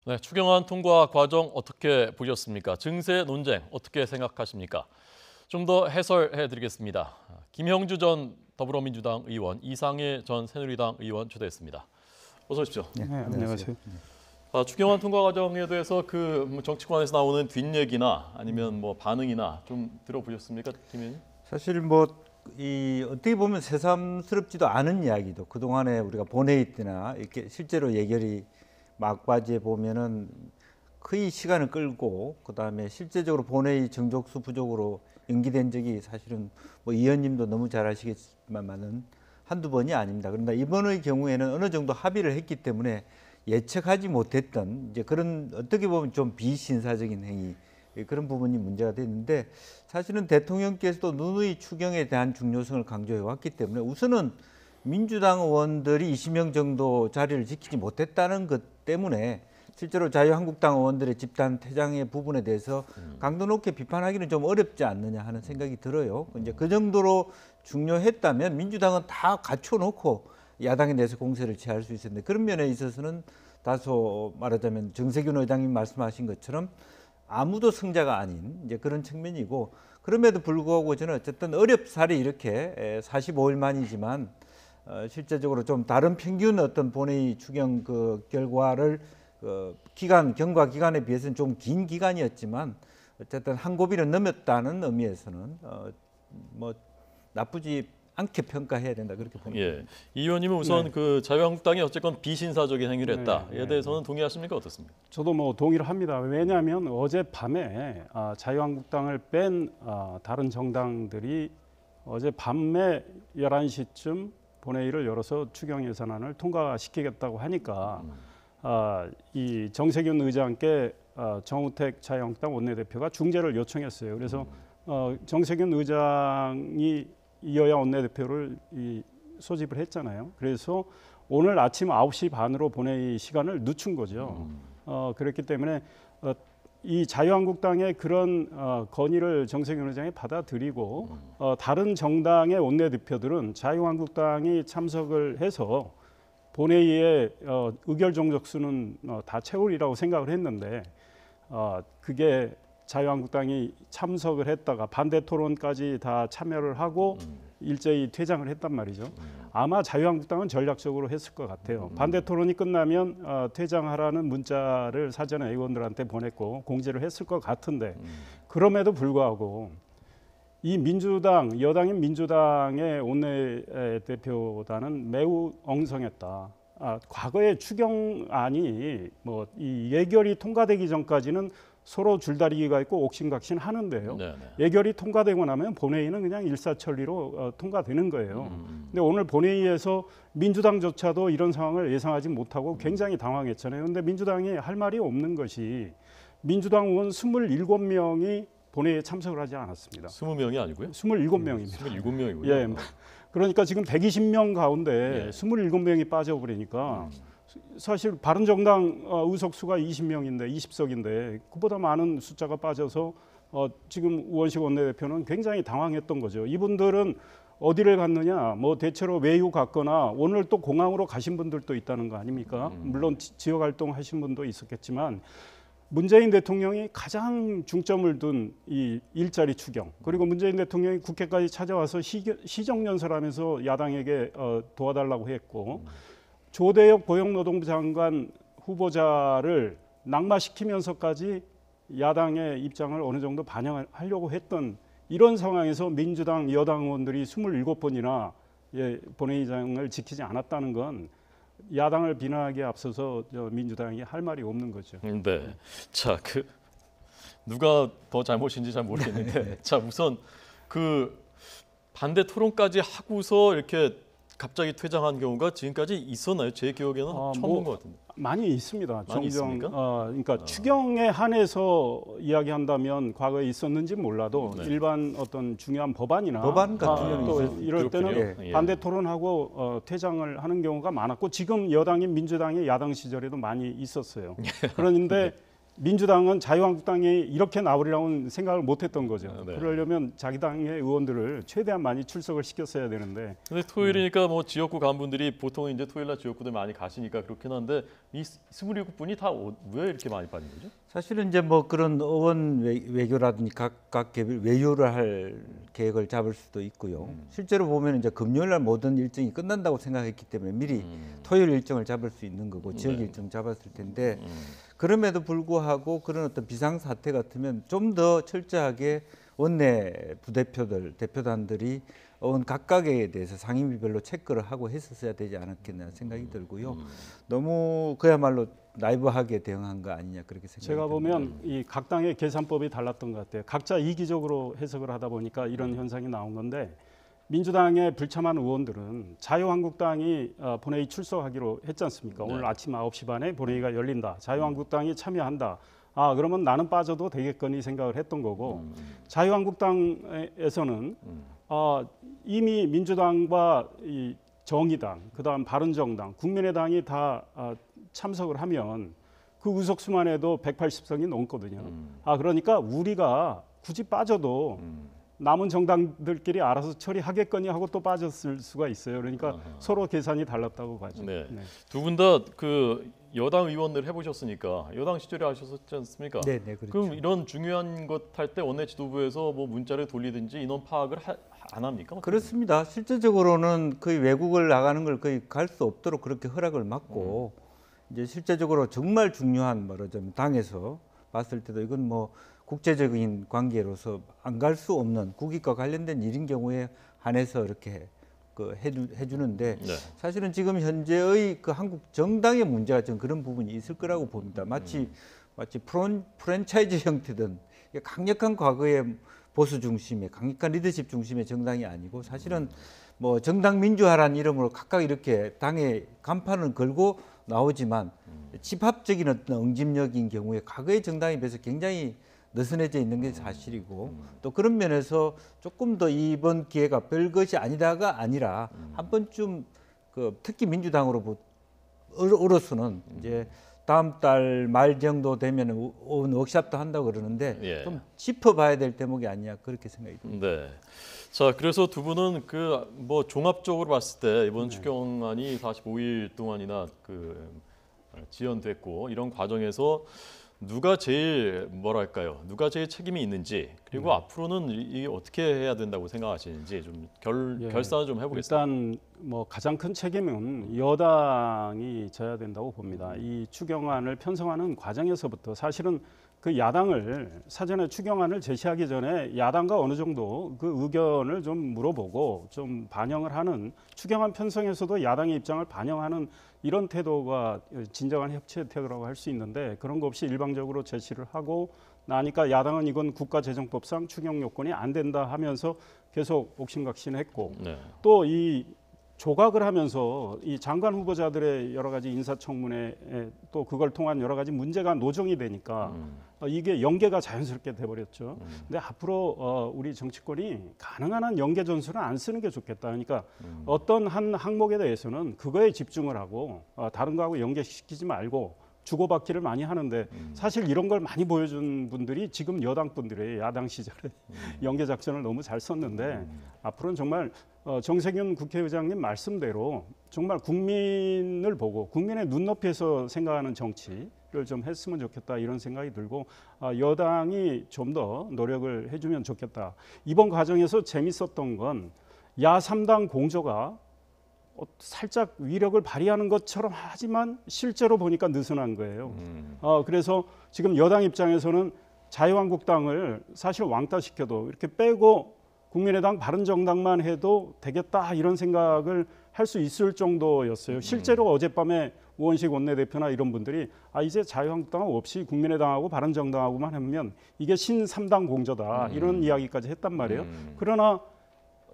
네, 추경안 통과 과정 어떻게 보셨습니까? 증세 논쟁 어떻게 생각하십니까? 좀 더 해설해드리겠습니다. 김형주 전 더불어민주당 의원, 이상일 전 새누리당 의원 초대했습니다. 어서 오십시오. 네, 안녕하세요. 추경안 통과 과정에 대해서 정치권에서 나오는 뒷얘기나 아니면 반응이나 좀 들어보셨습니까, 김 의원님? 사실 어떻게 보면 새삼스럽지도 않은 이야기도 그동안에 우리가 본회의 때나 이렇게 실제로 예결위 막바지에 보면은 거의 시간을 끌고 그다음에 실제적으로 본회의 정족수 부족으로 연기된 적이 사실은 이 의원님도 너무 잘 아시겠지만은 한두 번이 아닙니다. 그런데 이번의 경우에는 어느 정도 합의를 했기 때문에 예측하지 못했던 이제 그런 어떻게 보면 좀 비신사적인 행위 그런 부분이 문제가 됐는데 사실은 대통령께서도 누누이 추경에 대한 중요성을 강조해 왔기 때문에 우선은 민주당 의원들이 20명 정도 자리를 지키지 못했다는 것 때문에 실제로 자유한국당 의원들의 집단 퇴장의 부분에 대해서 강도 높게 비판하기는 좀 어렵지 않느냐 하는 생각이 들어요. 이제 그 정도로 중요했다면 민주당은 다 갖춰놓고 야당에 대해서 공세를 취할 수 있었는데 그런 면에 있어서는 다소 말하자면 정세균 의장님 말씀하신 것처럼 아무도 승자가 아닌 이제 그런 측면이고 그럼에도 불구하고 저는 어쨌든 어렵사리 이렇게 45일 만이지만 실제적으로 좀 다른 평균 어떤 본회의 추경 결과를 경과 기간에 비해서는 좀 긴 기간이었지만 어쨌든 한 고비를 넘었다는 의미에서는 나쁘지 않게 평가해야 된다 그렇게 봅니다. 예, 이 의원님은 우선 자유한국당이 어쨌건 비신사적인 행위를 했다에 대해서는 동의하십니까 어떻습니까? 저도 동의를 합니다. 왜냐하면 어젯밤에 자유한국당을 뺀 다른 정당들이 어젯밤에 11시쯤 본회의를 열어서 추경 예산안을 통과시키겠다고 하니까 이 정세균 의장께 정우택 자유한국당 원내대표가 중재를 요청했어요. 그래서 정세균 의장이 여야 원내대표를 소집을 했잖아요. 그래서 오늘 아침 9시 반으로 본회의 시간을 늦춘 거죠. 그렇기 때문에 이 자유한국당의 그런 건의를 정세균 의장이 받아들이고 다른 정당의 원내대표들은 자유한국당이 참석을 해서 본회의에 의결 정족수는 다 채우리라고 생각을 했는데 그게 자유한국당이 참석을 했다가 반대 토론까지 다 참여를 하고 일제히 퇴장을 했단 말이죠. 아마 자유한국당은 전략적으로 했을 것 같아요. 반대 토론이 끝나면 퇴장하라는 문자를 사전에 의원들한테 보냈고 공지를 했을 것 같은데 그럼에도 불구하고 이 민주당, 여당인 민주당의 원내대표단은 매우 엉성했다. 과거에 추경안이 이 예결이 통과되기 전까지는 서로 줄다리기가 있고 옥신각신 하는데요. 예결이 통과되고 나면 본회의는 그냥 일사천리로 통과되는 거예요. 근데 오늘 본회의에서 민주당조차도 이런 상황을 예상하지 못하고 굉장히 당황했잖아요. 근데 민주당이 할 말이 없는 것이 민주당 의원 27명이 본회의에 참석을 하지 않았습니다. 20명이 아니고요? 27명입니다. 27명이고요. 예. 그러니까 지금 120명 가운데 27명이 빠져버리니까 사실 바른정당 의석수가 20명인데 20석인데 그보다 많은 숫자가 빠져서 지금 우원식 원내대표는 굉장히 당황했던 거죠. 이분들은 어디를 갔느냐, 대체로 외유 갔거나 오늘 또 공항으로 가신 분들도 있다는 거 아닙니까? 물론 지역 활동하신 분도 있었겠지만 문재인 대통령이 가장 중점을 둔 이 일자리 추경 그리고 문재인 대통령이 국회까지 찾아와서 시정연설하면서 야당에게 도와달라고 했고 조대엽 고용노동부 장관 후보자를 낙마시키면서까지 야당의 입장을 어느 정도 반영하려고 했던 이런 상황에서 민주당 여당 의원들이 27번이나 본회의장을 지키지 않았다는 건 야당을 비난하기에 앞서서 민주당이 할 말이 없는 거죠. 네. 자, 누가 더 잘못인지 잘 모르겠는데 자, 우선 반대 토론까지 하고서 이렇게 갑자기 퇴장한 경우가 지금까지 있었나요? 제 기억에는 처음 본 것 같은데. 많이 있습니다. 많이 있습니까? 그러니까 추경에 한해서 이야기한다면 과거에 있었는지 몰라도 일반 어떤 중요한 법안 같은 경우는 이럴 때는 반대 토론하고 퇴장을 하는 경우가 많았고 지금 여당인 민주당이 야당 시절에도 많이 있었어요. 그런데 민주당은 자유한국당이 이렇게 나오리라고는 생각을 못했던 거죠. 네. 그러려면 자기 당의 의원들을 최대한 많이 출석을 시켰어야 되는데. 근데 토요일이니까 뭐 지역구 간분들이 보통 이제 토요일날 지역구들 많이 가시니까 그렇긴 한데 이 27분이 다 왜 이렇게 많이 빠진 거죠? 사실은 이제 뭐 그런 의원 외교라든지 각각 개별 외유를 할 계획을 잡을 수도 있고요. 실제로 보면 이제 금요일 날 모든 일정이 끝난다고 생각했기 때문에 미리 토요일 일정을 잡을 수 있는 거고 지역 네. 일정 잡았을 텐데 그럼에도 불구하고 그런 어떤 비상 사태 같으면 좀 더 철저하게 원내 부대표들 대표단들이 의원 각각에 대해서 상임위별로 체크를 하고 했었어야 되지 않았겠나 생각이 들고요. 너무 그야말로 나이브하게 대응한 거 아니냐 그렇게 생각이 제가 듭니다. 보면 이 각 당의 계산법이 달랐던 것 같아요. 각자 이기적으로 해석을 하다 보니까 이런 현상이 나온 건데 민주당의 불참한 의원들은 자유한국당이 본회의 출석하기로 했지 않습니까? 네. 오늘 아침 9시 반에 본회의가 열린다. 자유한국당이 참여한다. 그러면 나는 빠져도 되겠거니 생각을 했던 거고 자유한국당에서는 이미 민주당과 이 정의당, 그다음 바른정당, 국민의당이 다 참석을 하면 그 의석수만 해도 180석이 넘거든요. 그러니까 우리가 굳이 빠져도 남은 정당들끼리 알아서 처리하겠거니 하고 또 빠졌을 수가 있어요. 그러니까 서로 계산이 달랐다고 봐죠. 네. 네. 두 분 다 그 여당 의원들 해보셨으니까 여당 시절에 하셨지 않습니까? 네, 네, 그렇죠. 그럼 이런 중요한 것 할 때 원내 지도부에서 뭐 문자를 돌리든지 인원 파악을 안 합니까? 그렇습니다. 실제적으로는 거의 외국을 나가는 걸 거의 갈 수 없도록 그렇게 허락을 받고 이제 실제적으로 정말 중요한 말하자면 당에서 봤을 때도 이건 뭐 국제적인 관계로서 안 갈 수 없는 국익과 관련된 일인 경우에 한해서 이렇게 해주는데 네. 사실은 지금 현재의 그 한국 정당의 문제가 좀 그런 부분이 있을 거라고 봅니다. 마치 프랜차이즈 형태든 강력한 과거의 보수 중심의 강력한 리더십 중심의 정당이 아니고 사실은 뭐 정당 민주화라는 이름으로 각각 이렇게 당에 간판을 걸고 나오지만 집합적인 어떤 응집력인 경우에 과거의 정당에 비해서 굉장히 느슨해져 있는 게 사실이고 또 그런 면에서 조금 더 이번 기회가 별것이 아니다가 아니라 한 번쯤 특히 민주당으로서는 이제 다음 달 말 정도 되면 워크숍도 한다고 그러는데 예. 좀 짚어봐야 될 대목이 아니냐 그렇게 생각이 듭니다. 네. 자, 그래서 두 분은 그 뭐 종합적으로 봤을 때 이번 추경안이 45일 동안이나 지연됐고 이런 과정에서 누가 제일 뭐랄까요? 누가 제일 책임이 있는지 그리고 앞으로는 이게 어떻게 해야 된다고 생각하시는지 좀 결산을 좀 해보겠습니다. 일단 뭐 가장 큰 책임은 여당이 져야 된다고 봅니다. 이 추경안을 편성하는 과정에서부터 사실은 그 야당을 사전에 추경안을 제시하기 전에 야당과 어느 정도 그 의견을 좀 물어보고 좀 반영을 하는 추경안 편성에서도 야당의 입장을 반영하는 이런 태도가 진정한 협치의 태도라고 할 수 있는데 그런 거 없이 일방적으로 제시를 하고 나니까 야당은 이건 국가재정법상 추경 요건이 안 된다 하면서 계속 옥신각신했고 네. 또 이 조각을 하면서 이 장관 후보자들의 여러 가지 인사청문회에 또 그걸 통한 여러 가지 문제가 노정이 되니까 이게 연계가 자연스럽게 돼버렸죠. 근데 앞으로 우리 정치권이 가능한 한 연계 전술은 안 쓰는 게 좋겠다. 그러니까 어떤 한 항목에 대해서는 그거에 집중을 하고 다른 거하고 연계시키지 말고 주고받기를 많이 하는데 사실 이런 걸 많이 보여준 분들이 지금 여당 분들이에요. 야당 시절에 연계 작전을 너무 잘 썼는데 앞으로는 정말 정세균 국회의장님 말씀대로 정말 국민을 보고 국민의 눈높이에서 생각하는 정치를 좀 했으면 좋겠다 이런 생각이 들고 여당이 좀 더 노력을 해주면 좋겠다. 이번 과정에서 재밌었던 건 야3당 공조가 살짝 위력을 발휘하는 것처럼 하지만 실제로 보니까 느슨한 거예요. 그래서 지금 여당 입장에서는 자유한국당을 사실 왕따시켜도 이렇게 빼고 국민의당 바른정당만 해도 되겠다 이런 생각을 할 수 있을 정도였어요. 실제로 어젯밤에 우원식 원내대표나 이런 분들이 이제 자유한국당 없이 국민의당하고 바른정당하고만 하면 이게 신3당 공조다 이런 이야기까지 했단 말이에요. 그러나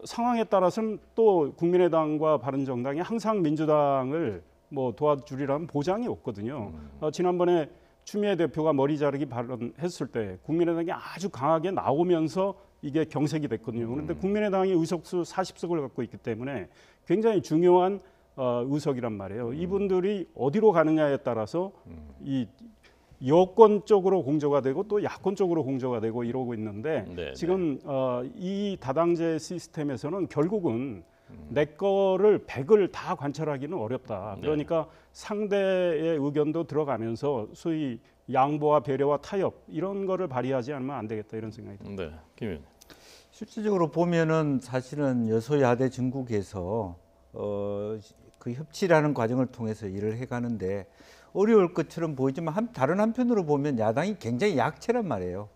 상황에 따라서는 또 국민의당과 바른정당이 항상 민주당을 뭐 도와주리라는 보장이 없거든요. 지난번에 추미애 대표가 머리 자르기 발언했을 때 국민의당이 아주 강하게 나오면서 이게 경색이 됐거든요. 그런데 국민의당이 의석수 40석을 갖고 있기 때문에 굉장히 중요한 의석이란 말이에요. 이분들이 어디로 가느냐에 따라서 이 여권 쪽으로 공조가 되고 또 야권 쪽으로 공조가 되고 이러고 있는데 네, 지금 이 다당제 시스템에서는 결국은 내 거를 100을 다 관철하기는 어렵다. 그러니까 상대의 의견도 들어가면서 소위 양보와 배려와 타협 이런 거를 발휘하지 않으면 안 되겠다 이런 생각이 듭니다. 네, 김 의원. 실질적으로 보면은 사실은 여소야대 전국에서 그 협치라는 과정을 통해서 일을 해가는데 어려울 것처럼 보이지만 다른 한편으로 보면 야당이 굉장히 약체란 말이에요.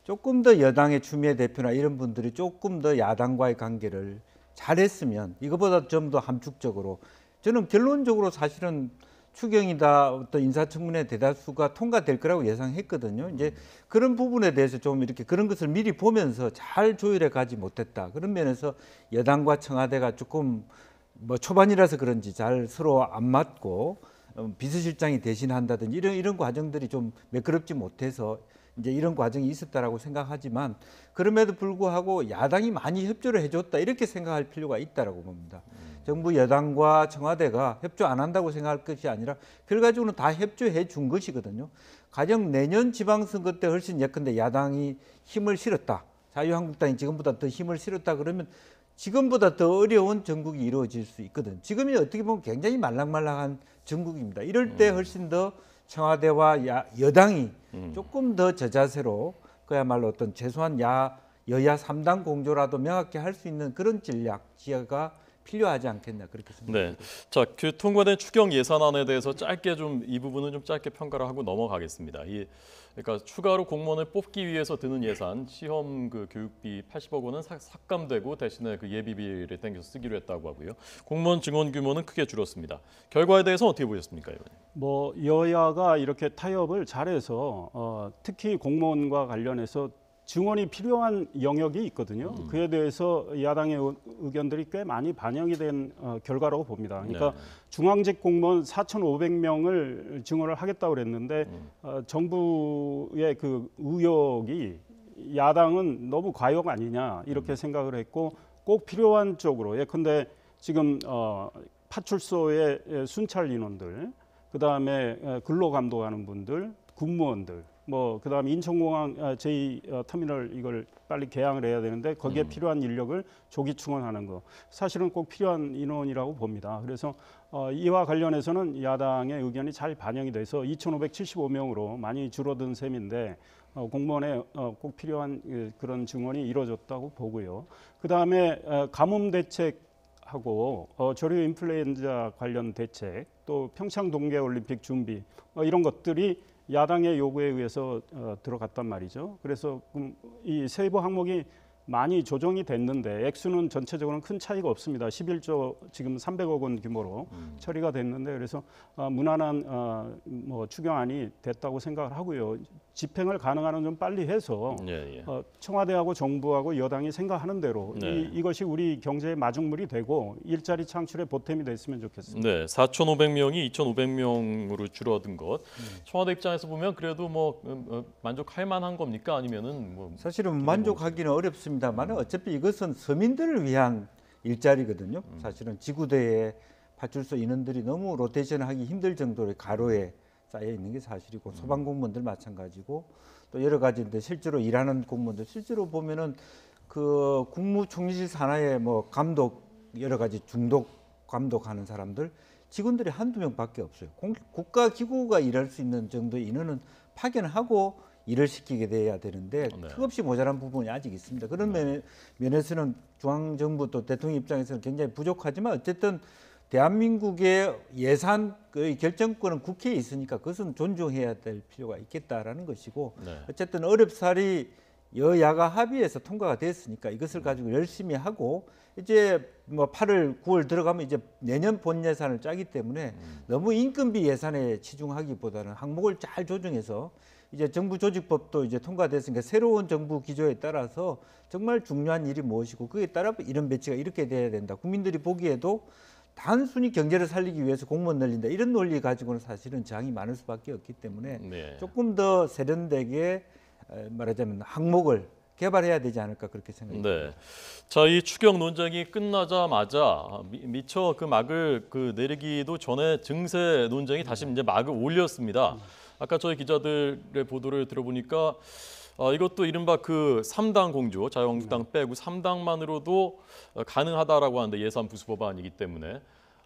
조금 더 여당의 추미애 대표나 이런 분들이 조금 더 야당과의 관계를 잘했으면 이거보다 좀 더 함축적으로 저는 결론적으로 사실은 추경이다 어떤 인사청문회 대다수가 통과될 거라고 예상했거든요. 이제 그런 부분에 대해서 좀 이렇게 그런 것을 미리 보면서 잘 조율해 가지 못했다. 그런 면에서 여당과 청와대가 조금 뭐 초반이라서 그런지 잘 서로 안 맞고 비서실장이 대신한다든지 이런 과정들이 좀 매끄럽지 못해서 이제 이런 과정이 있었다라고 생각하지만 그럼에도 불구하고 야당이 많이 협조를 해줬다 이렇게 생각할 필요가 있다라고 봅니다. 정부 여당과 청와대가 협조 안 한다고 생각할 것이 아니라 결과적으로는 다 협조해 준 것이거든요. 가령 내년 지방선거 때 훨씬 예컨대 야당이 힘을 실었다. 자유한국당이 지금보다 더 힘을 실었다 그러면 지금보다 더 어려운 전국이 이루어질 수 있거든. 지금이 어떻게 보면 굉장히 말랑말랑한 전국입니다. 이럴 때 훨씬 더 청와대와 여당이 조금 더 저자세로 그야말로 어떤 최소한 여야 3당 공조라도 명확히 할 수 있는 그런 전략 지혜가 필요하지 않겠나 그렇게 생각합니다. 네, 자, 그 통과된 추경 예산안에 대해서 짧게 좀 이 부분은 좀 짧게 평가를 하고 넘어가겠습니다. 그러니까 추가로 공무원을 뽑기 위해서 드는 예산, 시험 그 교육비 80억 원은 삭감되고 대신에 그 예비비를 땡겨서 쓰기로 했다고 하고요. 공무원 증원 규모는 크게 줄었습니다. 결과에 대해서 어떻게 보셨습니까, 의원님? 뭐 여야가 이렇게 타협을 잘해서 특히 공무원과 관련해서 증원이 필요한 영역이 있거든요. 그에 대해서 야당의 의견들이 꽤 많이 반영이 된 결과라고 봅니다. 그러니까 중앙직 공무원 4,500명을 증원을 하겠다고 그랬는데 정부의 그 의혹이 야당은 너무 과욕 아니냐 이렇게 생각을 했고 꼭 필요한 쪽으로 예컨대 지금 파출소의 순찰 인원들, 그다음에 근로 감독하는 분들, 군무원들 뭐 그다음에 인천공항 제2터미널 이걸 빨리 개항을 해야 되는데 거기에 필요한 인력을 조기 충원하는 거 사실은 꼭 필요한 인원이라고 봅니다. 그래서 이와 관련해서는 야당의 의견이 잘 반영이 돼서 2,575명으로 많이 줄어든 셈인데 공무원에 꼭 필요한 그런 증원이 이루어졌다고 보고요. 그다음에 가뭄 대책하고 조류 인플루엔자 관련 대책 또 평창 동계올림픽 준비 이런 것들이 야당의 요구에 의해서 들어갔단 말이죠. 그래서 이 세부 항목이 많이 조정이 됐는데 액수는 전체적으로는 큰 차이가 없습니다. 11조 지금 300억 원 규모로 처리가 됐는데 그래서 무난한 뭐 추경안이 됐다고 생각을 하고요. 집행을 가능한 한 좀 빨리 해서 청와대하고 정부하고 여당이 생각하는 대로 이것이 우리 경제의 마중물이 되고 일자리 창출에 보탬이 됐으면 좋겠습니다. 네, 4,500명이 2,500명으로 줄어든 것. 청와대 입장에서 보면 그래도 뭐 만족할 만한 겁니까? 아니면은 뭐 사실은 만족하기는 어렵습니다만 어차피 이것은 서민들을 위한 일자리거든요. 사실은 지구대에 파출소 인원들이 너무 로테이션하기 힘들 정도의 가로에 쌓여 있는 게 사실이고 소방공무원들 마찬가지고 또 여러 가지인데 실제로 일하는 공무원들 실제로 보면은 그 국무총리실 산하에 뭐 감독 여러 가지 중독 감독하는 사람들 직원들이 한두 명밖에 없어요. 국가기구가 일할 수 있는 정도의 인원은 파견하고 일을 시키게 돼야 되는데 턱없이 모자란 부분이 아직 있습니다. 그런 면에서는 중앙정부 또 대통령 입장에서는 굉장히 부족하지만 어쨌든 대한민국의 예산의 결정권은 국회에 있으니까 그것은 존중해야 될 필요가 있겠다라는 것이고 어쨌든 어렵사리 여야가 합의해서 통과가 됐으니까 이것을 가지고 열심히 하고 이제 뭐 8월, 9월 들어가면 이제 내년 본 예산을 짜기 때문에 너무 인건비 예산에 치중하기보다는 항목을 잘 조정해서 이제 정부 조직법도 이제 통과됐으니까 새로운 정부 기조에 따라서 정말 중요한 일이 무엇이고 그에 따라 이런 배치가 이렇게 돼야 된다. 국민들이 보기에도 단순히 경제를 살리기 위해서 공무원 늘린다 이런 논리 가지고는 사실은 저항이 많을 수밖에 없기 때문에 조금 더 세련되게 말하자면 항목을 개발해야 되지 않을까 그렇게 생각합니다. 네. 자, 이 추경 논쟁이 끝나자마자 미처 그 막을 내리기도 전에 증세 논쟁이 다시 이제 막을 올렸습니다. 아까 저희 기자들의 보도를 들어보니까 이것도 이른바 그 3당 공조, 자유한국당 빼고 3당만으로도 가능하다라고 하는데 예산 부수 법안이기 때문에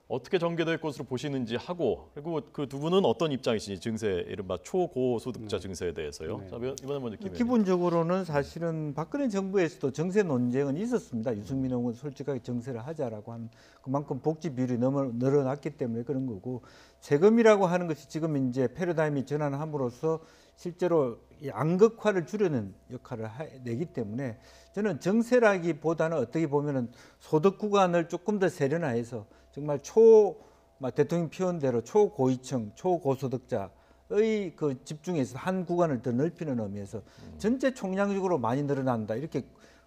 어떻게 전개될 것으로 보시는지 하고 그리고 그 두 분은 어떤 입장이신지 증세 이른바 초고소득자 증세에 대해서요. 자, 이번에 먼저 김 의원님. 기본적으로는 사실은 박근혜 정부에서도 정세 논쟁은 있었습니다. 유승민 의원은 솔직하게 정세를 하자라고 한 그만큼 복지 비율이 너무 늘어났기 때문에 그런 거고 세금이라고 하는 것이 지금 이제 패러다임이 전환함으로써 실제로 이 양극화를 줄이는 역할을 내기 때문에 저는 정세라기보다는 어떻게 보면은 소득 구간을 조금 더 세련화해서 정말 대통령 표현대로 초고위층, 초고소득자의 그 집중해서 한 구간을 더 넓히는 의미에서 전체 총량적으로 많이 늘어난다 이렇게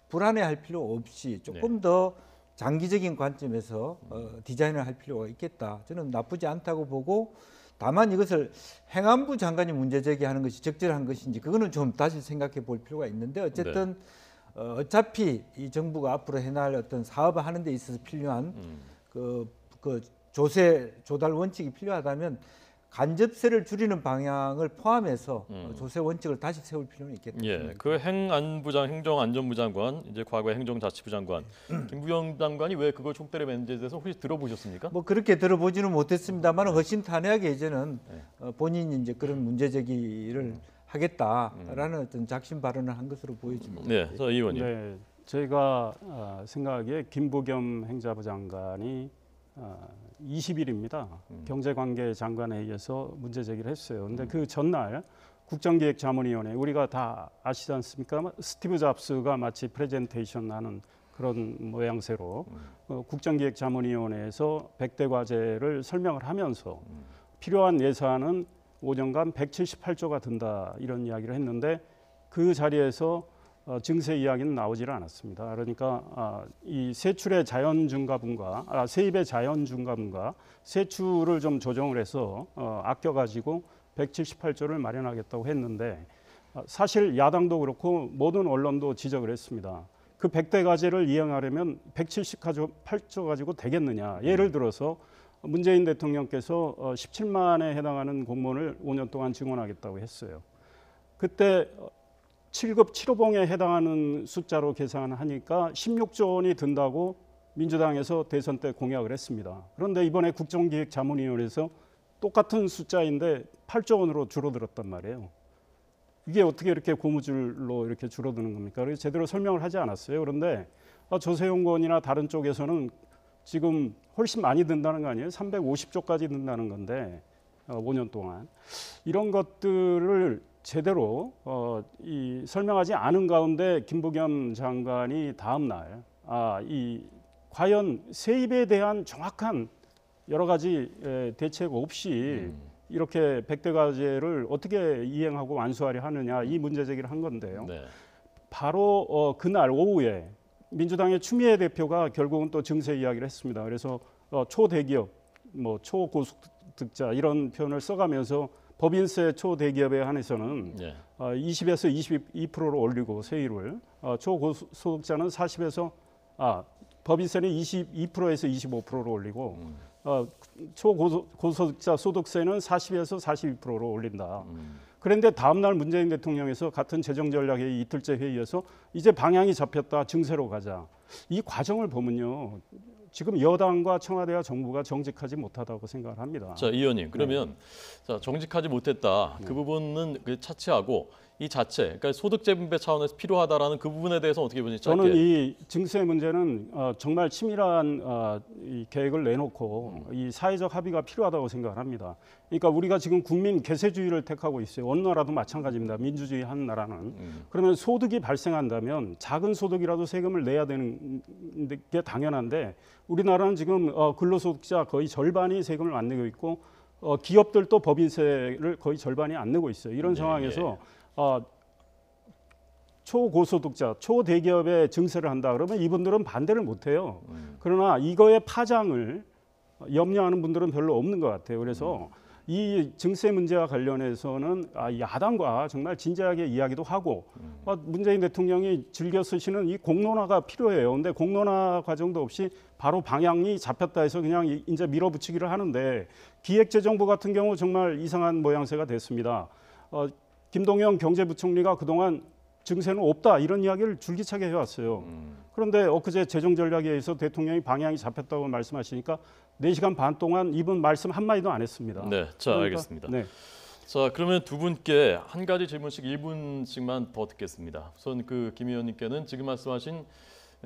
불안해할 필요 없이 조금 더 장기적인 관점에서 디자인을 할 필요가 있겠다. 저는 나쁘지 않다고 보고 다만 이것을 행안부 장관이 문제 제기하는 것이 적절한 것인지 그거는 좀 다시 생각해 볼 필요가 있는데 어쨌든 어차피 이 정부가 앞으로 해나갈 어떤 사업을 하는 데 있어서 필요한 그 조세 조달 원칙이 필요하다면 간접세를 줄이는 방향을 포함해서 조세 원칙을 다시 세울 필요는 있겠다. 예, 그 행정안전부 장관, 이제 과거의 행정자치부 장관 김부겸 장관이 왜 그걸 총대를 맨지에 대해서 혹시 들어보셨습니까? 뭐 그렇게 들어보지는 못했습니다만 허심탄회하게 이제는 본인이 이제 그런 문제 제기를 하겠다라는 어떤 작심 발언을 한 것으로 보여집니다. 네, 저 의원님. 네, 저희가 생각하기에 김부겸 행자부 장관이 20일입니다. 경제관계 장관에 의해서 문제 제기를 했어요. 근데 그 전날 국정기획자문위원회 우리가 다 아시지 않습니까? 스티브 잡스가 마치 프레젠테이션 하는 그런 모양새로 국정기획자문위원회에서 100대 과제를 설명을 하면서 필요한 예산은 5년간 178조가 든다 이런 이야기를 했는데 그 자리에서 증세 이야기는 나오지를 않았습니다. 그러니까 이 세출의 자연 증가분과 세입의 자연 증가분과 세출을 좀 조정을 해서 아껴가지고 178조를 마련하겠다고 했는데 사실 야당도 그렇고 모든 언론도 지적을 했습니다. 그 100대 과제를 이행하려면 178조 가지고 되겠느냐. 예를 들어서 문재인 대통령께서 17만에 해당하는 공무원을 5년 동안 증원하겠다고 했어요. 그때 7급 7호봉에 해당하는 숫자로 계산하니까 16조 원이 든다고 민주당에서 대선 때 공약을 했습니다. 그런데 이번에 국정기획자문위원회에서 똑같은 숫자인데 8조 원으로 줄어들었단 말이에요. 이게 어떻게 이렇게 고무줄로 이렇게 줄어드는 겁니까? 그래서 제대로 설명을 하지 않았어요. 그런데 조세용권이나 다른 쪽에서는 지금 훨씬 많이 든다는 거 아니에요? 350조까지 든다는 건데 5년 동안 이런 것들을 제대로 설명하지 않은 가운데 김부겸 장관이 다음 날 이 과연 세입에 대한 정확한 여러 가지 대책 없이 이렇게 100대 과제를 어떻게 이행하고 완수하려 하느냐 이 문제 제기를 한 건데요. 네. 바로 그날 오후에 민주당의 추미애 대표가 결국은 또 증세 이야기를 했습니다. 그래서 초대기업, 뭐 초고소득자 이런 표현을 써가면서 법인세 초대기업에 한해서는 20에서 22%로 올리고 세율을 초고소득자는 40에서 법인세는 22%에서 25%로 올리고 초고소득자 소득세는 40에서 42%로 올린다. 그런데 다음 날 문재인 대통령에서 같은 재정전략회의 이틀째 회의에서 이제 방향이 잡혔다. 증세로 가자. 이 과정을 보면요. 지금 여당과 청와대와 정부가 정직하지 못하다고 생각을 합니다. 자, 이 의원님. 그러면 자, 정직하지 못했다. 그 부분은 차치하고 이 자체, 그러니까 소득 재분배 차원에서 필요하다라는 그 부분에 대해서 어떻게 보시는지 저는 이 증세 문제는 정말 치밀한 이 계획을 내놓고 이 사회적 합의가 필요하다고 생각을 합니다. 그러니까 우리가 지금 국민 계세주의를 택하고 있어요. 어느 나라도 마찬가지입니다. 민주주의 한 나라는. 그러면 소득이 발생한다면 작은 소득이라도 세금을 내야 되는 게 당연한데 우리나라는 지금 근로소득자 거의 절반이 세금을 안 내고 있고 기업들도 법인세를 거의 절반이 안 내고 있어요. 이런 상황에서 초고소득자, 초대기업에 증세를 한다 그러면 이분들은 반대를 못해요. 그러나 이거의 파장을 염려하는 분들은 별로 없는 것 같아요. 그래서 이 증세 문제와 관련해서는 야당과 정말 진지하게 이야기도 하고 문재인 대통령이 즐겨 쓰시는 이 공론화가 필요해요. 그런데 공론화 과정도 없이 바로 방향이 잡혔다 해서 그냥 이제 밀어붙이기를 하는데 기획재정부 같은 경우 정말 이상한 모양새가 됐습니다. 김동연 경제부총리가 그동안 증세는 없다 이런 이야기를 줄기차게 해왔어요. 그런데 엊그제 재정전략회의에서 대통령이 방향이 잡혔다고 말씀하시니까 4시간 반 동안 이분 말씀 한마디도 안 했습니다. 네, 자 알겠습니다. 네. 자 그러면 두 분께 한 가지 질문씩 1분씩만 더 듣겠습니다. 우선 김 의원님께는 지금 말씀하신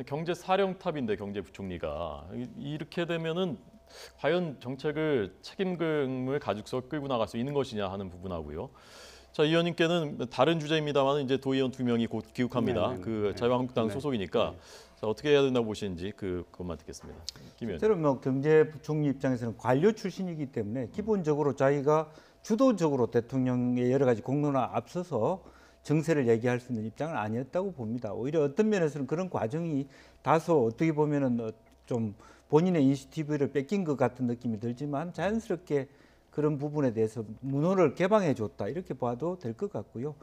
경제사령탑인데 경제부총리가 이렇게 되면은 과연 정책을 책임을 가지고서 끌고 나갈 수 있는 것이냐 하는 부분하고요. 자, 이 의원님께는 다른 주제입니다만 이제 도의원 2명이 곧 귀국합니다. 자유한국당 소속이니까 자, 어떻게 해야 된다고 보시는지 그것만 듣겠습니다. 김 의원님. 실제로 경제부총리 입장에서는 관료 출신이기 때문에 기본적으로 자기가 주도적으로 대통령의 여러 가지 공론화 앞서서 정세를 얘기할 수 있는 입장은 아니었다고 봅니다. 오히려 어떤 면에서는 그런 과정이 다소 어떻게 보면은 좀 본인의 이니시티브를 뺏긴 것 같은 느낌이 들지만 자연스럽게 그런 부분에 대해서 문호를 개방해 줬다 이렇게 봐도 될 것 같고요.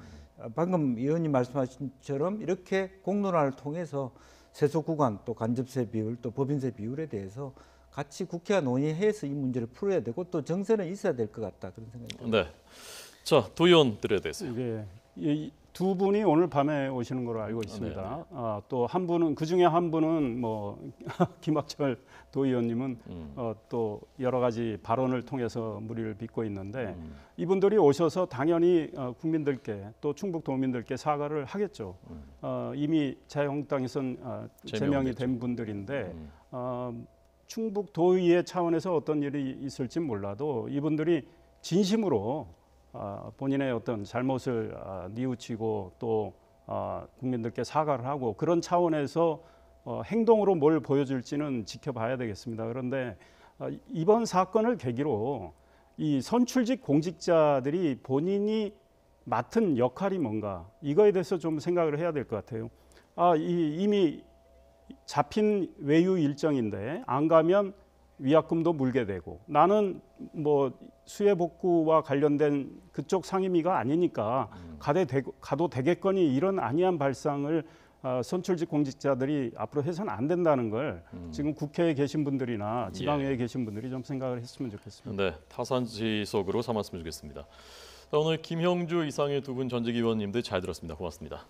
방금 의원님 말씀하신처럼 이렇게 공론화를 통해서 세소 구간 또 간접세 비율 또 법인세 비율에 대해서 같이 국회와 논의해서 이 문제를 풀어야 되고 또 정세는 있어야 될 것 같다 그런 생각이 듭니다. 네. 자 도의원들에 대해서. 이 두 분이 오늘 밤에 오시는 걸로 알고 있습니다. 또 한 분은 그 중에 한 분은 김학철 도의원님은 또 여러 가지 발언을 통해서 무리를 빚고 있는데 이분들이 오셔서 당연히 국민들께 또 충북 도민들께 사과를 하겠죠. 이미 자유한국당에선 제명이 된 분들인데 충북 도의회 차원에서 어떤 일이 있을지 몰라도 이분들이 진심으로 본인의 어떤 잘못을 뉘우치고 또 국민들께 사과를 하고 그런 차원에서 행동으로 뭘 보여줄지는 지켜봐야 되겠습니다. 그런데 이번 사건을 계기로 이 선출직 공직자들이 본인이 맡은 역할이 뭔가 이거에 대해서 좀 생각을 해야 될 것 같아요. 이미 잡힌 외유 일정인데 안 가면 위약금도 물게 되고 나는 수해 복구와 관련된 그쪽 상임위가 아니니까 가도 되겠거니 이런 안이한 발상을 선출직 공직자들이 앞으로 해서는 안 된다는 걸 지금 국회에 계신 분들이나 지방의회에 계신 분들이 좀 생각을 했으면 좋겠습니다. 네, 타산지석으로 삼았으면 좋겠습니다. 오늘 김형주 이상의 두 분 전직 의원님들 잘 들었습니다. 고맙습니다.